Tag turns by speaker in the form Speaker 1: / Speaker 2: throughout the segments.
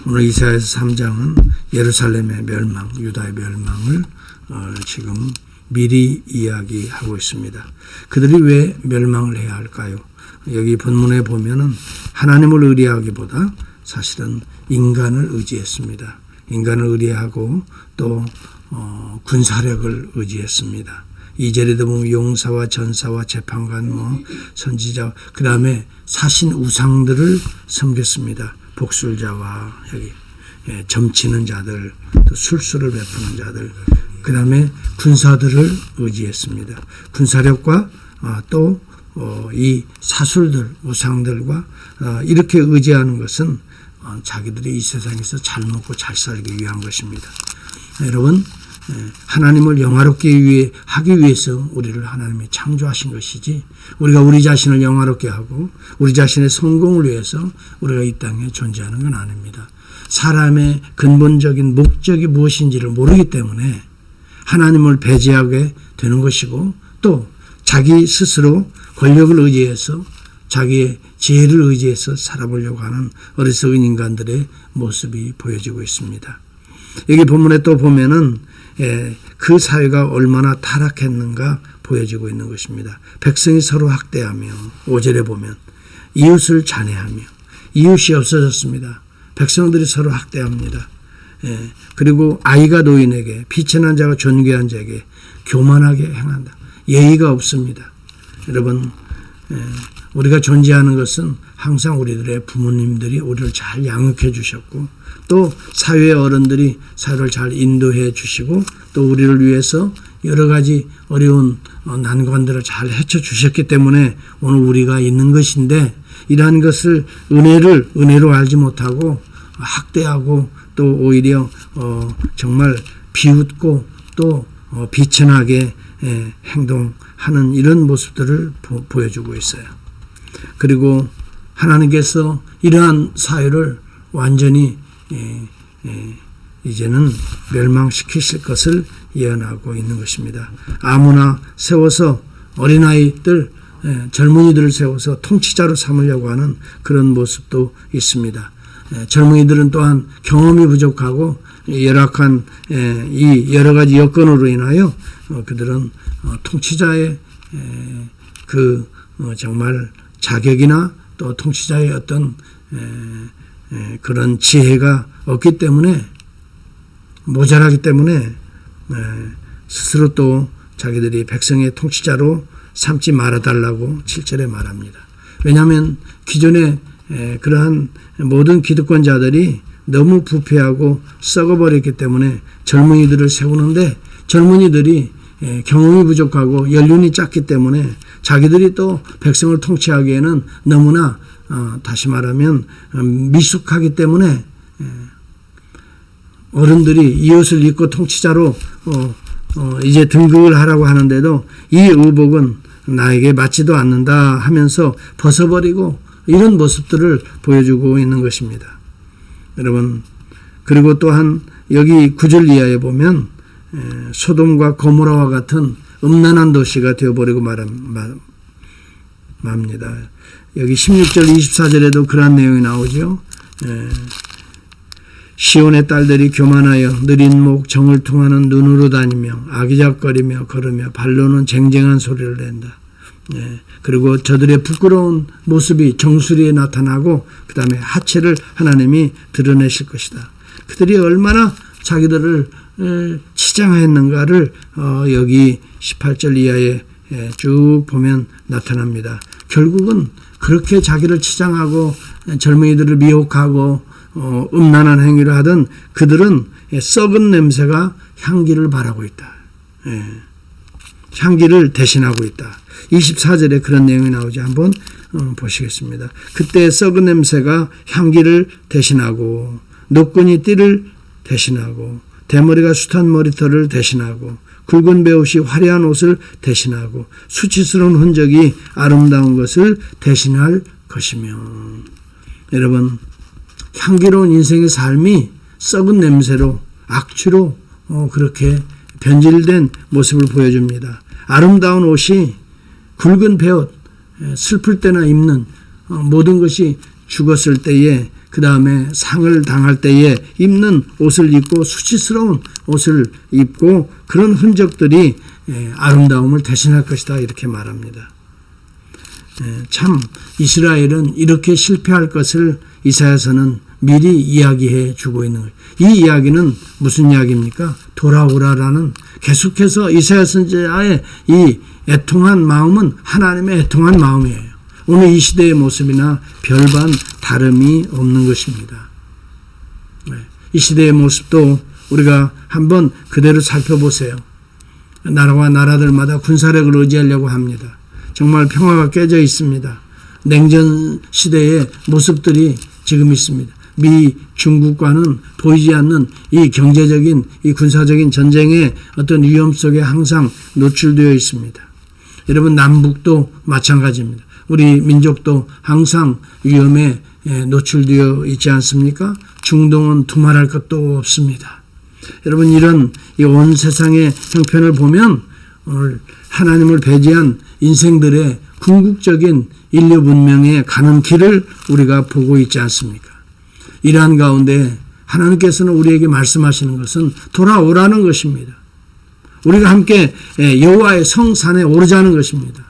Speaker 1: 오늘 이사야서 3장은 예루살렘의 멸망, 유다의 멸망을 지금 미리 이야기하고 있습니다. 그들이 왜 멸망을 해야 할까요? 여기 본문에 보면은 하나님을 의뢰하기보다 사실은 인간을 의지했습니다. 인간을 의뢰하고 또 군사력을 의지했습니다. 2절에도 보면 용사와 전사와 재판관, 선지자, 그 다음에 사신 우상들을 섬겼습니다. 복술자와 여기 점치는 자들, 또 술수를 베푸는 자들, 그 다음에 군사들을 의지했습니다. 군사력과 또 이 사술들, 우상들과 이렇게 의지하는 것은 자기들이 이 세상에서 잘 먹고 잘 살기 위한 것입니다. 여러분, 하나님을 영화롭게 하기 위해서 우리를 하나님이 창조하신 것이지, 우리가 우리 자신을 영화롭게 하고 우리 자신의 성공을 위해서 우리가 이 땅에 존재하는 건 아닙니다. 사람의 근본적인 목적이 무엇인지를 모르기 때문에 하나님을 배제하게 되는 것이고, 또 자기 스스로 권력을 의지해서 자기의 지혜를 의지해서 살아보려고 하는 어리석은 인간들의 모습이 보여지고 있습니다. 여기 본문에 또 보면은 그 사회가 얼마나 타락했는가 보여지고 있는 것입니다. 백성이 서로 학대하며, 5절에 보면 이웃을 잔해하며, 이웃이 없어졌습니다. 백성들이 서로 학대합니다. 그리고 아이가 노인에게, 비천한 자가 존귀한 자에게 교만하게 행한다. 예의가 없습니다. 여러분, 우리가 존재하는 것은 항상 우리들의 부모님들이 우리를 잘 양육해 주셨고, 또 사회의 어른들이 사회를 잘 인도해 주시고, 또 우리를 위해서 여러 가지 어려운 난관들을 잘 헤쳐 주셨기 때문에 오늘 우리가 있는 것인데, 이러한 것을 은혜로 알지 못하고 학대하고, 또 오히려 정말 비웃고 또 비천하게 행동하는 이런 모습들을 보여주고 있어요. 그리고 하나님께서 이러한 사회를 완전히 이제는 멸망시키실 것을 예언하고 있는 것입니다. 아무나 세워서 어린아이들, 젊은이들을 세워서 통치자로 삼으려고 하는 그런 모습도 있습니다. 젊은이들은 또한 경험이 부족하고 열악한 이 여러 가지 여건으로 인하여 그들은 통치자의 정말 자격이나 또 통치자의 어떤 그런 지혜가 없기 때문에, 모자라기 때문에 스스로 또 자기들이 백성의 통치자로 삼지 말아달라고 7절에 말합니다. 왜냐하면 기존에 그러한 모든 기득권자들이 너무 부패하고 썩어버렸기 때문에 젊은이들을 세우는데, 젊은이들이 경험이 부족하고 연륜이 작기 때문에 자기들이 또 백성을 통치하기에는 너무나 다시 말하면 미숙하기 때문에 어른들이 이 옷을 입고 통치자로 이제 등극을 하라고 하는데도 이 의복은 나에게 맞지도 않는다 하면서 벗어버리고 이런 모습들을 보여주고 있는 것입니다. 여러분, 그리고 또한 여기 9절 이하에 보면 소돔과 고모라와 같은 음란한 도시가 되어버리고 말합니다. 여기 16절 24절에도 그런 내용이 나오죠. 시온의 딸들이 교만하여 느린 목 정을 통하는 눈으로 다니며 아기작거리며 걸으며 발로는 쟁쟁한 소리를 낸다. 그리고 저들의 부끄러운 모습이 정수리에 나타나고 그 다음에 하체를 하나님이 드러내실 것이다. 그들이 얼마나 자기들을 치장했는가를 여기 18절 이하에 쭉 보면 나타납니다. 결국은 그렇게 자기를 치장하고 젊은이들을 미혹하고 음란한 행위를 하던 그들은 썩은 냄새가 향기를 바라고 있다. 향기를 대신하고 있다. 24절에 그런 내용이 나오지 한번 보시겠습니다. 그때 썩은 냄새가 향기를 대신하고, 노끈이 띠를 대신하고, 대머리가 숱한 머리털을 대신하고, 굵은 베옷이 화려한 옷을 대신하고, 수치스러운 흔적이 아름다운 것을 대신할 것이며. 여러분, 향기로운 인생의 삶이 썩은 냄새로, 악취로 그렇게 변질된 모습을 보여줍니다. 아름다운 옷이 굵은 베옷, 슬플 때나 입는 모든 것이 죽었을 때에 그 다음에 상을 당할 때에 입는 옷을 입고 수치스러운 옷을 입고 그런 흔적들이 아름다움을 대신할 것이다 이렇게 말합니다. 참 이스라엘은 이렇게 실패할 것을 이사야서는 미리 이야기해 주고 있는 거예요. 이 이야기는 무슨 이야기입니까? 돌아오라라는 계속해서 이사야 선지자의 이 애통한 마음은 하나님의 애통한 마음이에요. 오늘 이 시대의 모습이나 별반 다름이 없는 것입니다. 이 시대의 모습도 우리가 한번 그대로 살펴보세요. 나라와 나라들마다 군사력을 의지하려고 합니다. 정말 평화가 깨져 있습니다. 냉전 시대의 모습들이 지금 있습니다. 미, 중국과는 보이지 않는 이 경제적인, 이 군사적인 전쟁의 어떤 위험 속에 항상 노출되어 있습니다. 여러분, 남북도 마찬가지입니다. 우리 민족도 항상 위험에 노출되어 있지 않습니까? 중동은 두말할 것도 없습니다. 여러분, 이런 이 온 세상의 형편을 보면 오늘 하나님을 배제한 인생들의 궁극적인 인류 문명에 가는 길을 우리가 보고 있지 않습니까? 이러한 가운데 하나님께서는 우리에게 말씀하시는 것은 돌아오라는 것입니다. 우리가 함께 여호와의 성산에 오르자는 것입니다.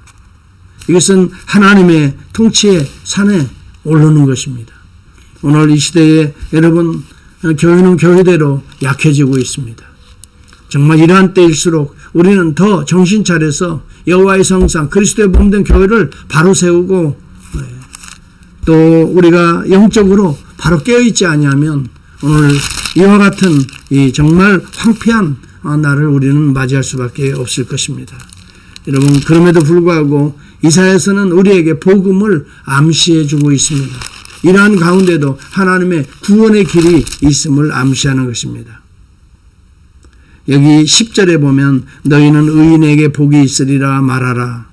Speaker 1: 이것은 하나님의 통치의 산에 오르는 것입니다. 오늘 이 시대에 여러분 교회는 교회대로 약해지고 있습니다. 정말 이러한 때일수록 우리는 더 정신 차려서 여호와의 성산 그리스도의 몸된 교회를 바로 세우고 또 우리가 영적으로 바로 깨어있지 아니하면 오늘 이와 같은 이 정말 황폐한 날을 우리는 맞이할 수밖에 없을 것입니다. 여러분, 그럼에도 불구하고 이사야서는 우리에게 복음을 암시해 주고 있습니다. 이러한 가운데도 하나님의 구원의 길이 있음을 암시하는 것입니다. 여기 10절에 보면 너희는 의인에게 복이 있으리라 말하라.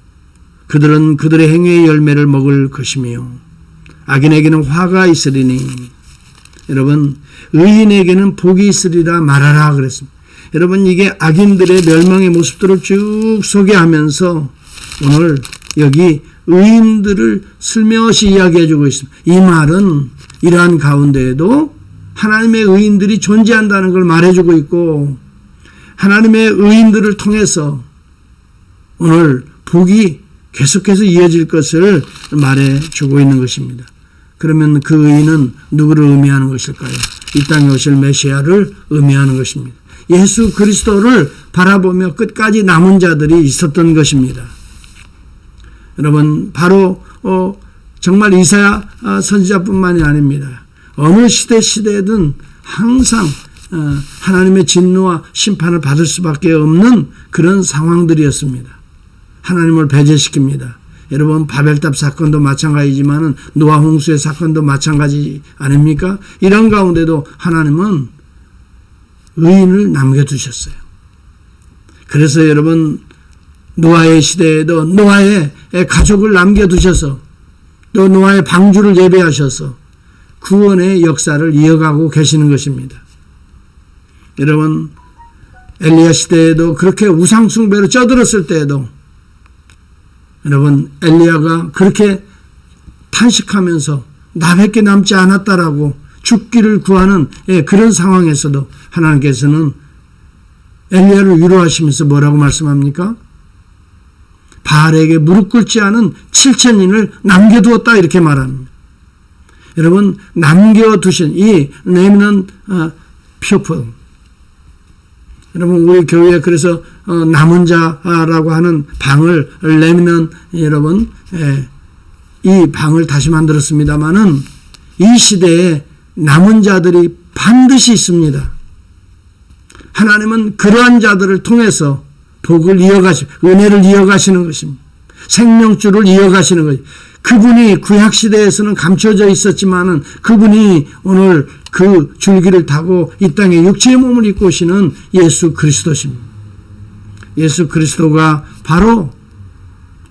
Speaker 1: 그들은 그들의 행위의 열매를 먹을 것이며 악인에게는 화가 있으리니. 여러분, 의인에게는 복이 있으리라 말하라 그랬습니다. 여러분, 이게 악인들의 멸망의 모습들을 쭉 소개하면서 오늘 여기 의인들을 슬며시 이야기해 주고 있습니다. 이 말은 이러한 가운데에도 하나님의 의인들이 존재한다는 걸 말해주고 있고 하나님의 의인들을 통해서 오늘 복이 계속해서 이어질 것을 말해주고 있는 것입니다. 그러면 그 의인은 누구를 의미하는 것일까요? 이 땅에 오실 메시아를 의미하는 것입니다. 예수 그리스도를 바라보며 끝까지 남은 자들이 있었던 것입니다. 여러분, 바로 정말 이사야 선지자뿐만이 아닙니다. 어느 시대든 항상 하나님의 진노와 심판을 받을 수밖에 없는 그런 상황들이었습니다. 하나님을 배제시킵니다. 여러분, 바벨탑 사건도 마찬가지지만 노아 홍수의 사건도 마찬가지 아닙니까? 이런 가운데도 하나님은 의인을 남겨두셨어요. 그래서 여러분, 노아의 시대에도 노아의 가족을 남겨두셔서 또 노아의 방주를 예배하셔서 구원의 역사를 이어가고 계시는 것입니다. 여러분, 엘리야 시대에도 그렇게 우상숭배로 쩌들었을 때에도 여러분, 엘리야가 그렇게 탄식하면서 나밖에 남지 않았다라고 죽기를 구하는 그런 상황에서도 하나님께서는 엘리야를 위로하시면서 뭐라고 말씀합니까? 바알에게 무릎 꿇지 않은 7,000인을 남겨두었다 이렇게 말합니다. 여러분, 남겨두신 이 레미넌트 피오플, 여러분, 우리 교회에 그래서 남은 자라고 하는 방을 레미넌트, 여러분, 이 방을 다시 만들었습니다마는 이 시대에 남은 자들이 반드시 있습니다. 하나님은 그러한 자들을 통해서 복을 은혜를 이어가시는 것입니다. 생명줄을 이어가시는 것입니다. 그분이 구약시대에서는 감춰져 있었지만은 그분이 오늘 그 줄기를 타고 이 땅에 육체의 몸을 입고 오시는 예수 그리스도십니다. 예수 그리스도가 바로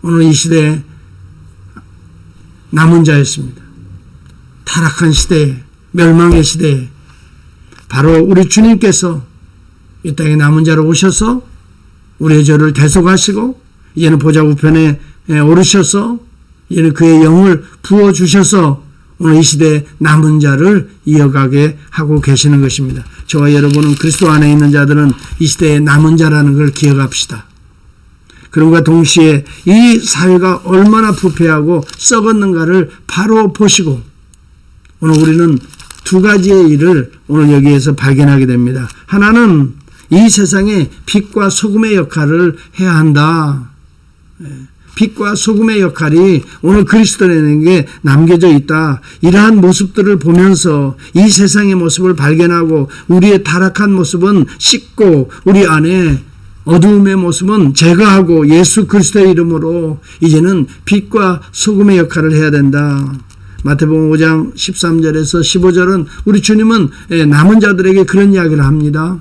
Speaker 1: 오늘 이 시대에 남은 자였습니다. 타락한 시대에, 멸망의 시대에 바로 우리 주님께서 이 땅에 남은 자로 오셔서 우리의 죄를 대속하시고 이제는 보좌 우편에 오르셔서 이제는 그의 영을 부어주셔서 오늘 이 시대의 남은 자를 이어가게 하고 계시는 것입니다. 저와 여러분은 그리스도 안에 있는 자들은 이 시대의 남은 자라는 걸 기억합시다. 그런가 동시에 이 사회가 얼마나 부패하고 썩었는가를 바로 보시고 오늘 우리는 두 가지의 일을 오늘 여기에서 발견하게 됩니다. 하나는 이 세상에 빛과 소금의 역할을 해야 한다. 빛과 소금의 역할이 오늘 그리스도인에게 남겨져 있다. 이러한 모습들을 보면서 이 세상의 모습을 발견하고 우리의 타락한 모습은 씻고 우리 안에 어두움의 모습은 제거하고 예수 그리스도의 이름으로 이제는 빛과 소금의 역할을 해야 된다. 마태복음 5장 13절에서 15절은 우리 주님은 남은 자들에게 그런 이야기를 합니다.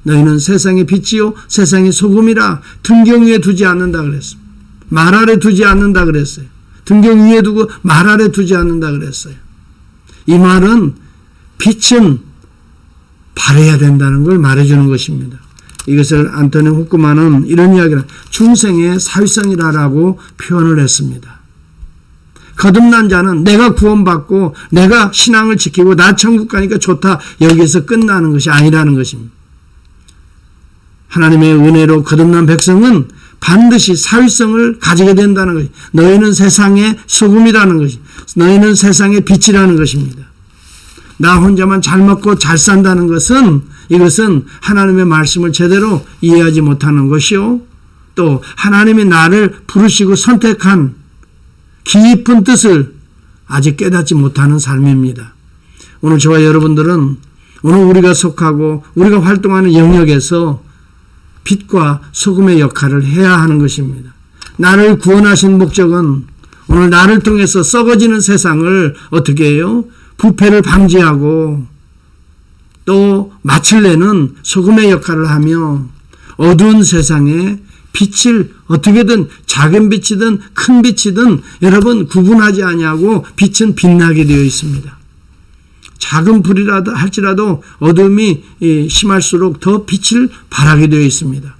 Speaker 1: 너희는 세상의 빛이요 세상의 소금이라 등경 위에 두지 않는다 그랬습니다. 말 아래 두지 않는다 그랬어요. 등경 위에 두고 말 아래 두지 않는다 그랬어요. 이 말은 빛은 발해야 된다는 걸 말해주는 것입니다. 이것을 안토니 후크만은 이런 이야기를 중생의 사회성이라고 표현을 했습니다. 거듭난 자는 내가 구원받고 내가 신앙을 지키고 나 천국 가니까 좋다 여기에서 끝나는 것이 아니라는 것입니다. 하나님의 은혜로 거듭난 백성은 반드시 사회성을 가지게 된다는 것이 너희는 세상의 소금이라는 것이 너희는 세상의 빛이라는 것입니다. 나 혼자만 잘 먹고 잘 산다는 것은 이것은 하나님의 말씀을 제대로 이해하지 못하는 것이요 또 하나님이 나를 부르시고 선택한 깊은 뜻을 아직 깨닫지 못하는 삶입니다. 오늘 저와 여러분들은 오늘 우리가 속하고 우리가 활동하는 영역에서 빛과 소금의 역할을 해야 하는 것입니다. 나를 구원하신 목적은 오늘 나를 통해서 썩어지는 세상을 어떻게 해요? 부패를 방지하고 또 맛을 내는 소금의 역할을 하며 어두운 세상에 빛을 어떻게든 작은 빛이든 큰 빛이든 여러분 구분하지 아니하고 빛은 빛나게 되어 있습니다. 작은 불이라도 할지라도 어둠이 심할수록 더 빛을 발하게 되어 있습니다.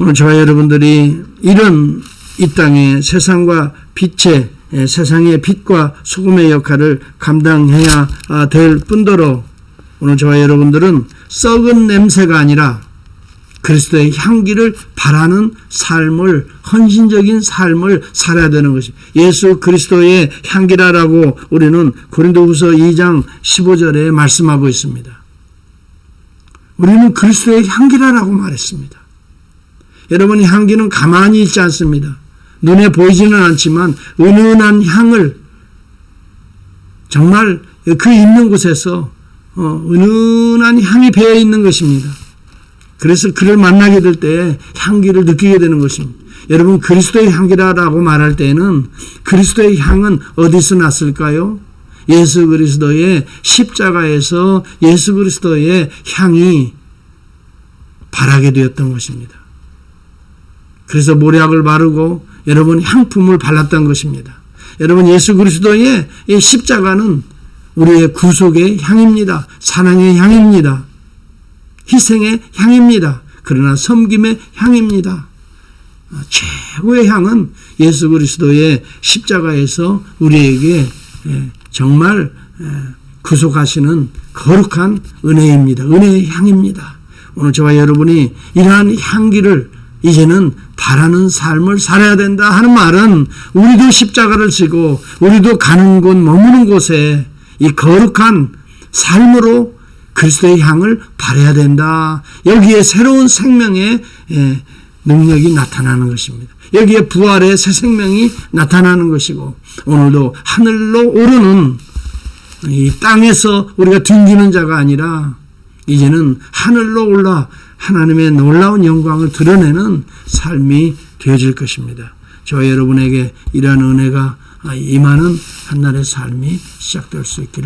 Speaker 1: 오늘 저와 여러분들이 이런 이 땅의 세상과 빛의 세상의 빛과 소금의 역할을 감당해야 될 뿐더러 오늘 저와 여러분들은 썩은 냄새가 아니라 그리스도의 향기를 바라는 삶을 헌신적인 삶을 살아야 되는 것입니다. 예수 그리스도의 향기라라고 우리는 고린도후서 2장 15절에 말씀하고 있습니다. 우리는 그리스도의 향기라라고 말했습니다. 여러분 향기는 가만히 있지 않습니다. 눈에 보이지는 않지만 은은한 향을 정말 그 있는 곳에서 은은한 향이 배어 있는 것입니다. 그래서 그를 만나게 될 때 향기를 느끼게 되는 것입니다. 여러분 그리스도의 향기라고 말할 때는 그리스도의 향은 어디서 났을까요? 예수 그리스도의 십자가에서 예수 그리스도의 향이 발하게 되었던 것입니다. 그래서 모략을 바르고 여러분 향품을 발랐던 것입니다. 여러분 예수 그리스도의 이 십자가는 우리의 구속의 향입니다. 사랑의 향입니다. 희생의 향입니다. 그러나 섬김의 향입니다. 최고의 향은 예수 그리스도의 십자가에서 우리에게 정말 구속하시는 거룩한 은혜입니다. 은혜의 향입니다. 오늘 저와 여러분이 이러한 향기를 이제는 바라는 삶을 살아야 된다 하는 말은 우리도 십자가를 지고 우리도 가는 곳 머무는 곳에 이 거룩한 삶으로 그리스도의 향을 발해야 된다. 여기에 새로운 생명의 능력이 나타나는 것입니다. 여기에 부활의 새 생명이 나타나는 것이고 오늘도 하늘로 오르는 이 땅에서 우리가 튕기는 자가 아니라 이제는 하늘로 올라 하나님의 놀라운 영광을 드러내는 삶이 되어질 것입니다. 저와 여러분에게 이러한 은혜가 임하는 한날의 삶이 시작될 수 있기를